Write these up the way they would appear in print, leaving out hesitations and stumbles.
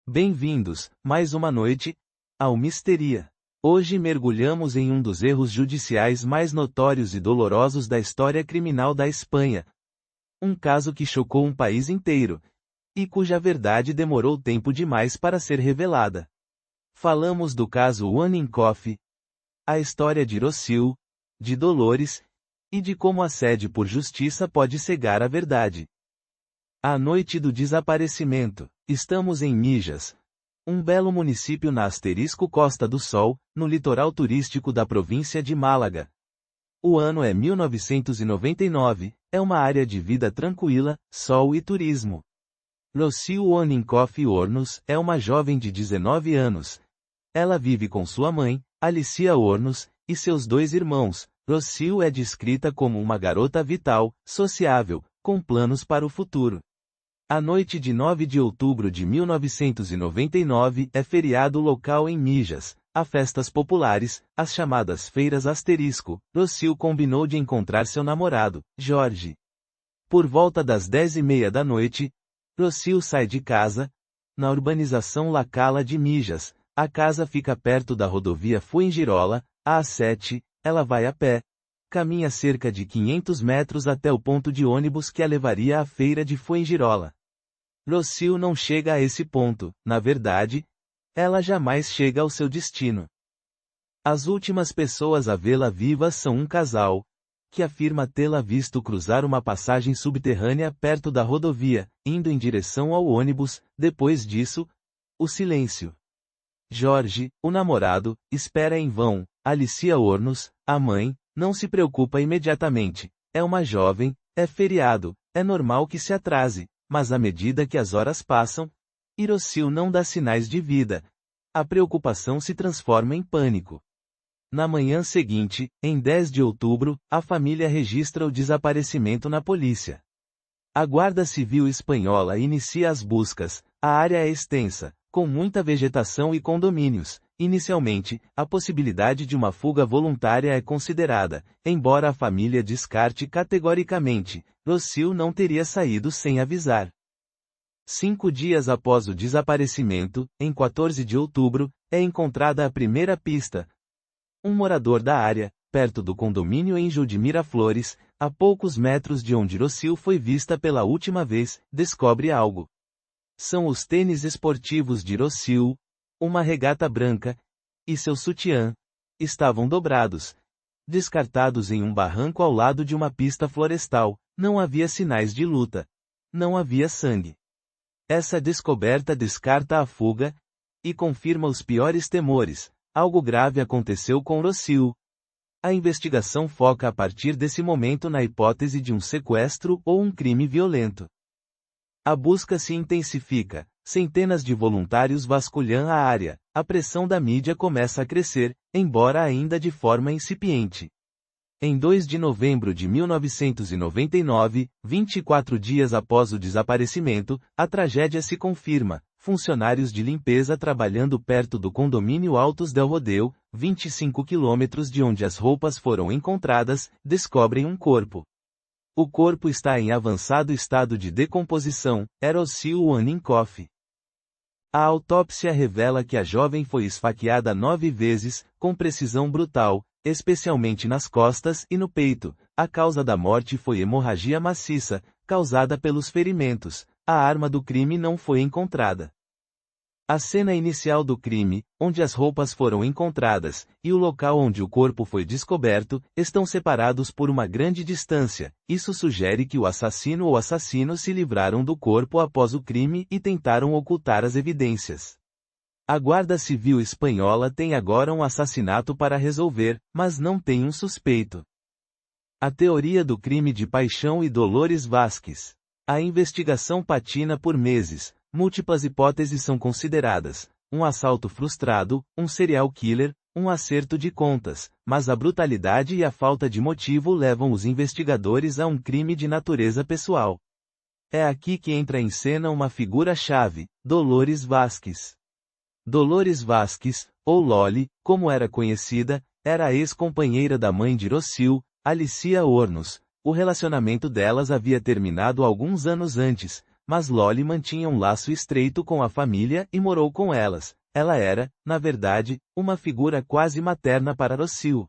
Bem-vindos, mais uma noite, ao Misteria. Hoje mergulhamos em um dos erros judiciais mais notórios e dolorosos da história criminal da Espanha. Um caso que chocou um país inteiro, e cuja verdade demorou tempo demais para ser revelada. Falamos do caso Waninkoff, a história de Rocio, de Dolores, e de como a sede por justiça pode cegar a verdade. A noite do desaparecimento. Estamos em Mijas, um belo município na asterisco Costa do Sol, no litoral turístico da província de Málaga. O ano é 1999, é uma área de vida tranquila, sol e turismo. Rocio Waninkoff Hornos é uma jovem de 19 anos. Ela vive com sua mãe, Alicia Hornos, e seus dois irmãos. Rocio é descrita como uma garota vital, sociável, com planos para o futuro. A noite de 9 de outubro de 1999 é feriado local em Mijas. Há festas populares, as chamadas feiras asterisco. Rocio combinou de encontrar seu namorado, Jorge. Por volta das 10h30 da noite, Rocio sai de casa, na urbanização La Cala de Mijas. A casa fica perto da rodovia Fuengirola, a A7, ela vai a pé. Caminha cerca de 500 metros até o ponto de ônibus que a levaria à feira de Fuengirola. Rocio não chega a esse ponto, na verdade, ela jamais chega ao seu destino. As últimas pessoas a vê-la viva são um casal, que afirma tê-la visto cruzar uma passagem subterrânea perto da rodovia, indo em direção ao ônibus. Depois disso, o silêncio. Jorge, o namorado, espera em vão. Alicia Hornos, a mãe, não se preocupa imediatamente. É uma jovem, é feriado, é normal que se atrase, mas à medida que as horas passam, Rocio não dá sinais de vida. A preocupação se transforma em pânico. Na manhã seguinte, em 10 de outubro, a família registra o desaparecimento na polícia. A Guarda Civil Espanhola inicia as buscas. A área é extensa, com muita vegetação e condomínios. Inicialmente, a possibilidade de uma fuga voluntária é considerada, embora a família descarte categoricamente. Rocio não teria saído sem avisar. 5 dias após o desaparecimento, em 14 de outubro, é encontrada a primeira pista. Um morador da área, perto do condomínio Enjo de Miraflores, a poucos metros de onde Rocio foi vista pela última vez, descobre algo. São os tênis esportivos de Rocio, uma regata branca, e seu sutiã. Estavam dobrados, descartados em um barranco ao lado de uma pista florestal. Não havia sinais de luta. Não havia sangue. Essa descoberta descarta a fuga, e confirma os piores temores. Algo grave aconteceu com Rocio. A investigação foca a partir desse momento na hipótese de um sequestro ou um crime violento. A busca se intensifica. Centenas de voluntários vasculham a área. A pressão da mídia começa a crescer, embora ainda de forma incipiente. Em 2 de novembro de 1999, 24 dias após o desaparecimento, a tragédia se confirma. Funcionários de limpeza trabalhando perto do condomínio Altos del Rodeo, 25 quilômetros de onde as roupas foram encontradas, descobrem um corpo. O corpo está em avançado estado de decomposição. Era Rocio Waninkoff. A autópsia revela que a jovem foi esfaqueada 9 vezes, com precisão brutal, especialmente nas costas e no peito. A causa da morte foi hemorragia maciça, causada pelos ferimentos. A arma do crime não foi encontrada. A cena inicial do crime, onde as roupas foram encontradas, e o local onde o corpo foi descoberto, estão separados por uma grande distância. Isso sugere que o assassino ou assassinos se livraram do corpo após o crime e tentaram ocultar as evidências. A Guarda Civil Espanhola tem agora um assassinato para resolver, mas não tem um suspeito. A teoria do crime de paixão e Dolores Vázquez. A investigação patina por meses. Múltiplas hipóteses são consideradas. Um assalto frustrado, um serial killer, um acerto de contas, mas a brutalidade e a falta de motivo levam os investigadores a um crime de natureza pessoal. É aqui que entra em cena uma figura-chave, Dolores Vázquez. Dolores Vázquez, ou Loli, como era conhecida, era a ex-companheira da mãe de Rocio, Alicia Hornos. O relacionamento delas havia terminado alguns anos antes, mas Loli mantinha um laço estreito com a família e morou com elas. Ela era, na verdade, uma figura quase materna para Rossio.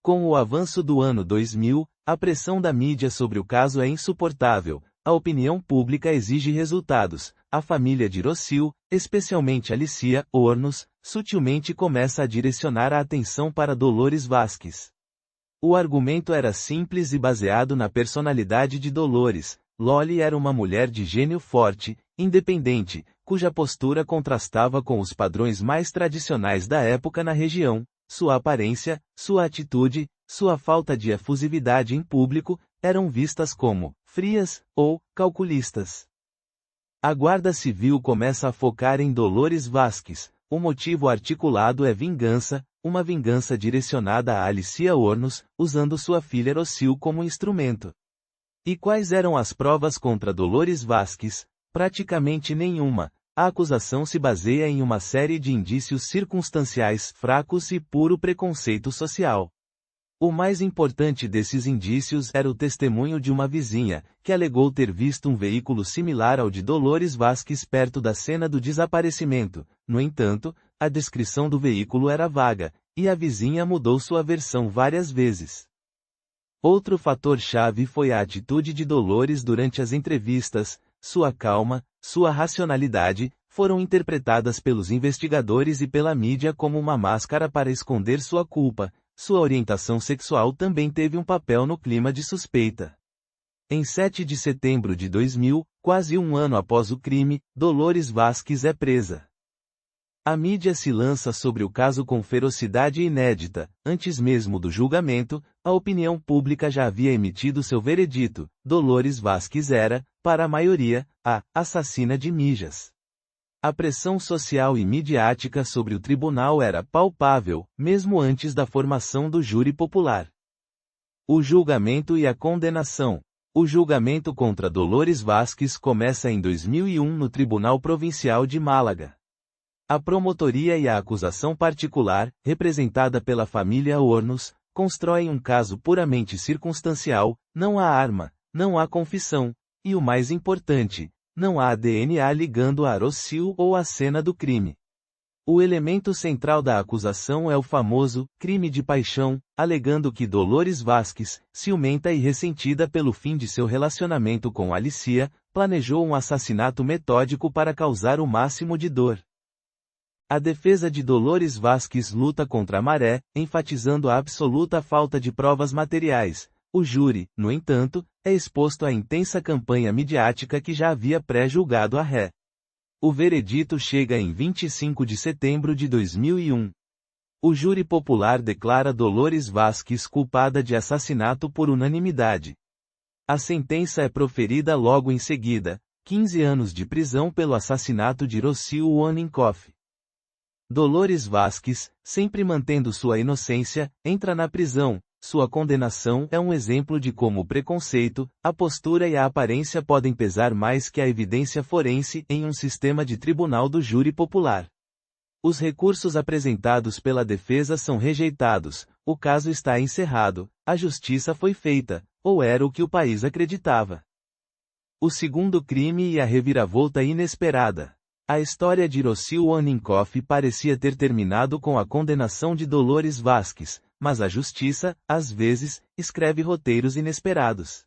Com o avanço do ano 2000, a pressão da mídia sobre o caso é insuportável. A opinião pública exige resultados. A família de Rossio, especialmente Alicia Hornos, sutilmente começa a direcionar a atenção para Dolores Vasquez. O argumento era simples e baseado na personalidade de Dolores. Loli era uma mulher de gênio forte, independente, cuja postura contrastava com os padrões mais tradicionais da época na região. Sua aparência, sua atitude, sua falta de efusividade em público, eram vistas como frias ou calculistas. A Guarda Civil começa a focar em Dolores Vasquez. O motivo articulado é vingança, uma vingança direcionada a Alicia Hornos, usando sua filha Rossio como instrumento. E quais eram as provas contra Dolores Vasquez? Praticamente nenhuma. A acusação se baseia em uma série de indícios circunstanciais fracos e puro preconceito social. O mais importante desses indícios era o testemunho de uma vizinha, que alegou ter visto um veículo similar ao de Dolores Vasquez perto da cena do desaparecimento. No entanto, a descrição do veículo era vaga, e a vizinha mudou sua versão várias vezes. Outro fator-chave foi a atitude de Dolores durante as entrevistas. Sua calma, sua racionalidade, foram interpretadas pelos investigadores e pela mídia como uma máscara para esconder sua culpa. Sua orientação sexual também teve um papel no clima de suspeita. Em 7 de setembro de 2000, quase um ano após o crime, Dolores Vasquez é presa. A mídia se lança sobre o caso com ferocidade inédita. Antes mesmo do julgamento, a opinião pública já havia emitido seu veredito. Dolores Vasquez era, para a maioria, a assassina de Mijas. A pressão social e midiática sobre o tribunal era palpável, mesmo antes da formação do júri popular. O julgamento e a condenação. O julgamento contra Dolores Vasquez começa em 2001 no Tribunal Provincial de Málaga. A promotoria e a acusação particular, representada pela família Hornos, constroem um caso puramente circunstancial. Não há arma, não há confissão, e o mais importante, não há DNA ligando a Rossio ou a cena do crime. O elemento central da acusação é o famoso crime de paixão, alegando que Dolores Vasquez, ciumenta e ressentida pelo fim de seu relacionamento com Alicia, planejou um assassinato metódico para causar o máximo de dor. A defesa de Dolores Vasquez luta contra a maré, enfatizando a absoluta falta de provas materiais. O júri, no entanto, é exposto à intensa campanha midiática que já havia pré-julgado a ré. O veredito chega em 25 de setembro de 2001. O júri popular declara Dolores Vasquez culpada de assassinato por unanimidade. A sentença é proferida logo em seguida, 15 anos de prisão pelo assassinato de Rossio Waninkoff. Dolores Vasquez, sempre mantendo sua inocência, entra na prisão. Sua condenação é um exemplo de como o preconceito, a postura e a aparência podem pesar mais que a evidência forense em um sistema de tribunal do júri popular. Os recursos apresentados pela defesa são rejeitados, o caso está encerrado, a justiça foi feita, ou era o que o país acreditava. O segundo crime e a reviravolta inesperada. A história de Rossio Waninkoff parecia ter terminado com a condenação de Dolores Vasquez, mas a justiça, às vezes, escreve roteiros inesperados.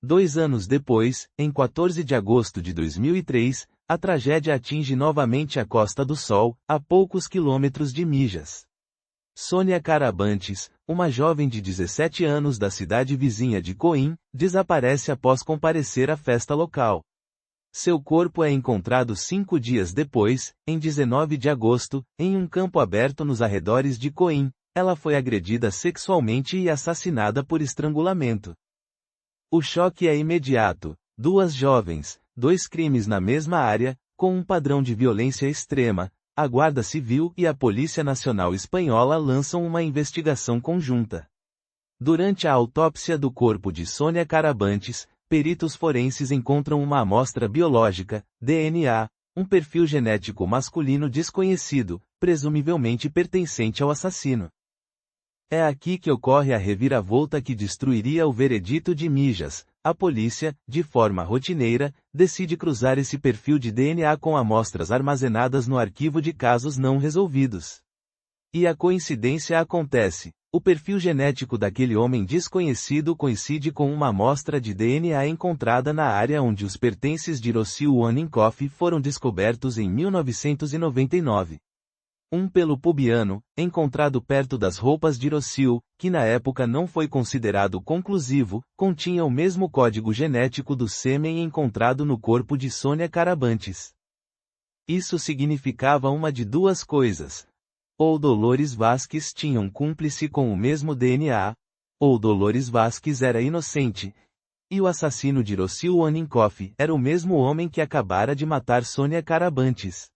2 anos depois, em 14 de agosto de 2003, a tragédia atinge novamente a Costa do Sol, a poucos quilômetros de Mijas. Sônia Carabantes, uma jovem de 17 anos da cidade vizinha de Coim, desaparece após comparecer à festa local. Seu corpo é encontrado 5 dias depois, em 19 de agosto, em um campo aberto nos arredores de Coim. Ela foi agredida sexualmente e assassinada por estrangulamento. O choque é imediato. 2 jovens, 2 crimes na mesma área, com um padrão de violência extrema. A Guarda Civil e a Polícia Nacional Espanhola lançam uma investigação conjunta. Durante a autópsia do corpo de Sônia Carabantes, peritos forenses encontram uma amostra biológica, DNA, um perfil genético masculino desconhecido, presumivelmente pertencente ao assassino. É aqui que ocorre a reviravolta que destruiria o veredito de Mijas. a polícia, de forma rotineira, decide cruzar esse perfil de DNA com amostras armazenadas no arquivo de casos não resolvidos. E a coincidência acontece. O perfil genético daquele homem desconhecido coincide com uma amostra de DNA encontrada na área onde os pertences de Rossio Waninkoff foram descobertos em 1999. Um pelo pubiano, encontrado perto das roupas de Rossio, que na época não foi considerado conclusivo, continha o mesmo código genético do sêmen encontrado no corpo de Sônia Carabantes. Isso significava uma de duas coisas. Ou Dolores Vasquez tinha um cúmplice com o mesmo DNA, ou Dolores Vasquez era inocente, e o assassino de Rossio Waninkoff era o mesmo homem que acabara de matar Sônia Carabantes.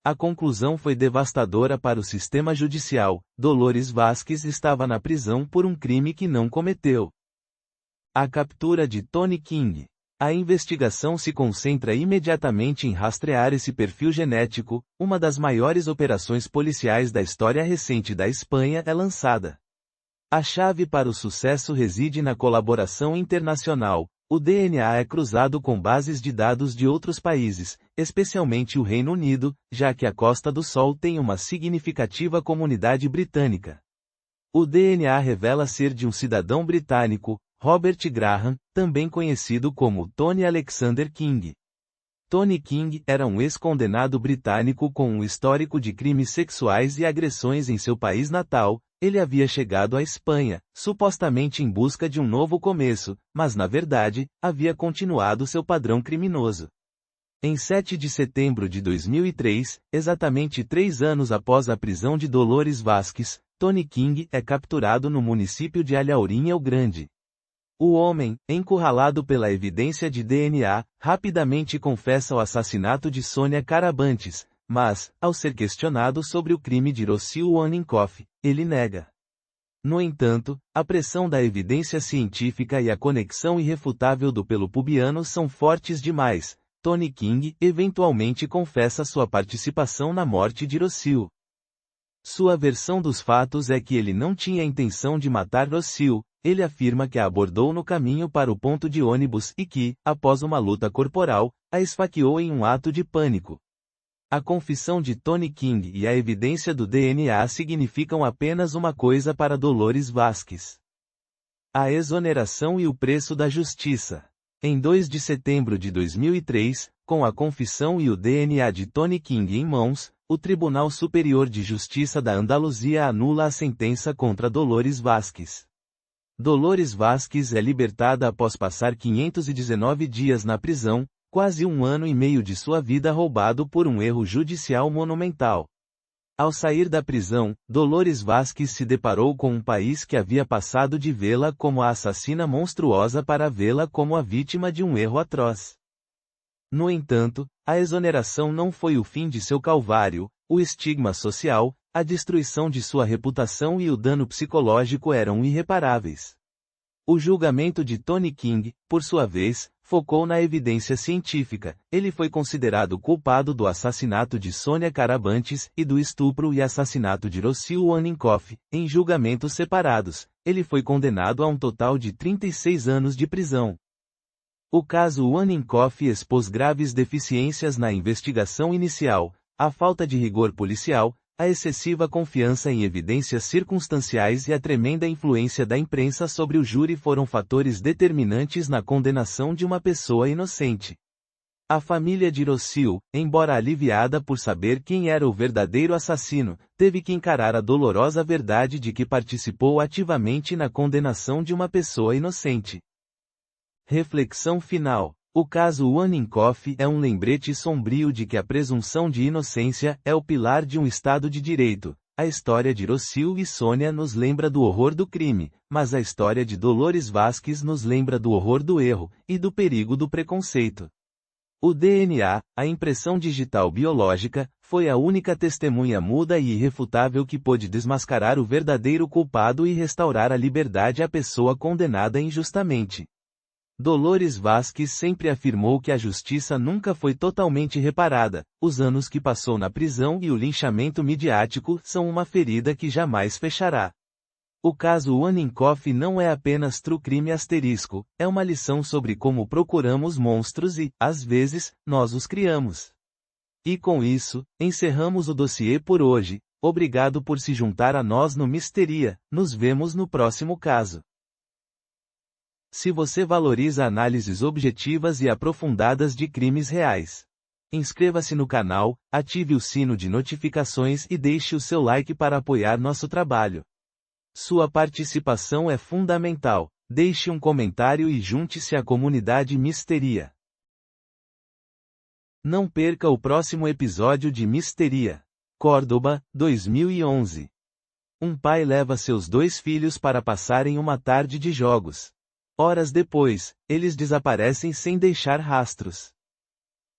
A conclusão foi devastadora para o sistema judicial. Dolores Vasquez estava na prisão por um crime que não cometeu. A captura de Tony King. A investigação se concentra imediatamente em rastrear esse perfil genético. Uma das maiores operações policiais da história recente da Espanha é lançada. A chave para o sucesso reside na colaboração internacional. O DNA é cruzado com bases de dados de outros países, especialmente o Reino Unido, já que a Costa do Sol tem uma significativa comunidade britânica. O DNA revela ser de um cidadão britânico, Robert Graham, também conhecido como Tony Alexander King. Tony King era um ex-condenado britânico com um histórico de crimes sexuais e agressões em seu país natal. Ele havia chegado à Espanha, supostamente em busca de um novo começo, mas na verdade, havia continuado seu padrão criminoso. Em 7 de setembro de 2003, exatamente 3 anos após a prisão de Dolores Vasquez, Tony King é capturado no município de Alhaurín el Grande. O homem, encurralado pela evidência de DNA, rapidamente confessa o assassinato de Sônia Carabantes, mas, ao ser questionado sobre o crime de Rossio Waninkoff, ele nega. No entanto, a pressão da evidência científica e a conexão irrefutável do pelopubiano são fortes demais. Tony King eventualmente confessa sua participação na morte de Rossio. Sua versão dos fatos é que ele não tinha intenção de matar Rossio. Ele afirma que a abordou no caminho para o ponto de ônibus e que, após uma luta corporal, a esfaqueou em um ato de pânico. A confissão de Tony King e a evidência do DNA significam apenas uma coisa para Dolores Vasquez: a exoneração e o preço da justiça. Em 2 de setembro de 2003, com a confissão e o DNA de Tony King em mãos, o Tribunal Superior de Justiça da Andaluzia anula a sentença contra Dolores Vasquez. Dolores Vasquez é libertada após passar 519 dias na prisão, quase 1 ano e meio de sua vida roubado por um erro judicial monumental. Ao sair da prisão, Dolores Vasquez se deparou com um país que havia passado de vê-la como a assassina monstruosa para vê-la como a vítima de um erro atroz. No entanto, a exoneração não foi o fim de seu calvário. O estigma social, a destruição de sua reputação e o dano psicológico eram irreparáveis. O julgamento de Tony King, por sua vez, focou na evidência científica. Ele foi considerado culpado do assassinato de Sônia Carabantes e do estupro e assassinato de Rossio Waninkoff, em julgamentos separados. Ele foi condenado a um total de 36 anos de prisão. O caso Waninkoff expôs graves deficiências na investigação inicial, a falta de rigor policial, a excessiva confiança em evidências circunstanciais e a tremenda influência da imprensa sobre o júri foram fatores determinantes na condenação de uma pessoa inocente. A família de Rossio, embora aliviada por saber quem era o verdadeiro assassino, teve que encarar a dolorosa verdade de que participou ativamente na condenação de uma pessoa inocente. Reflexão final. O caso Waninkoff é um lembrete sombrio de que a presunção de inocência é o pilar de um Estado de Direito. A história de Rossio e Sônia nos lembra do horror do crime, mas a história de Dolores Vasquez nos lembra do horror do erro e do perigo do preconceito. O DNA, a impressão digital biológica, foi a única testemunha muda e irrefutável que pôde desmascarar o verdadeiro culpado e restaurar a liberdade à pessoa condenada injustamente. Dolores Vasquez sempre afirmou que a justiça nunca foi totalmente reparada. Os anos que passou na prisão e o linchamento midiático são uma ferida que jamais fechará. O caso Waninkoff não é apenas true crime asterisco, é uma lição sobre como procuramos monstros e, às vezes, nós os criamos. E com isso, encerramos o dossiê por hoje. Obrigado por se juntar a nós no Misteria. Nos vemos no próximo caso. Se você valoriza análises objetivas e aprofundadas de crimes reais, inscreva-se no canal, ative o sino de notificações e deixe o seu like para apoiar nosso trabalho. Sua participação é fundamental. Deixe um comentário e junte-se à comunidade Misteria. Não perca o próximo episódio de Misteria. Córdoba, 2011. Um pai leva seus 2 filhos para passarem uma tarde de jogos. Horas depois, eles desaparecem sem deixar rastros.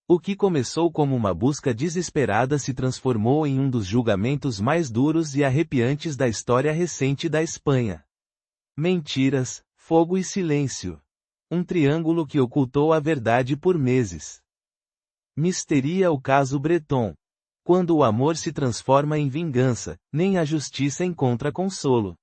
O que começou como uma busca desesperada se transformou em um dos julgamentos mais duros e arrepiantes da história recente da Espanha. Mentiras, fogo e silêncio. Um triângulo que ocultou a verdade por meses. Misteria, o caso Breton. Quando o amor se transforma em vingança, nem a justiça encontra consolo.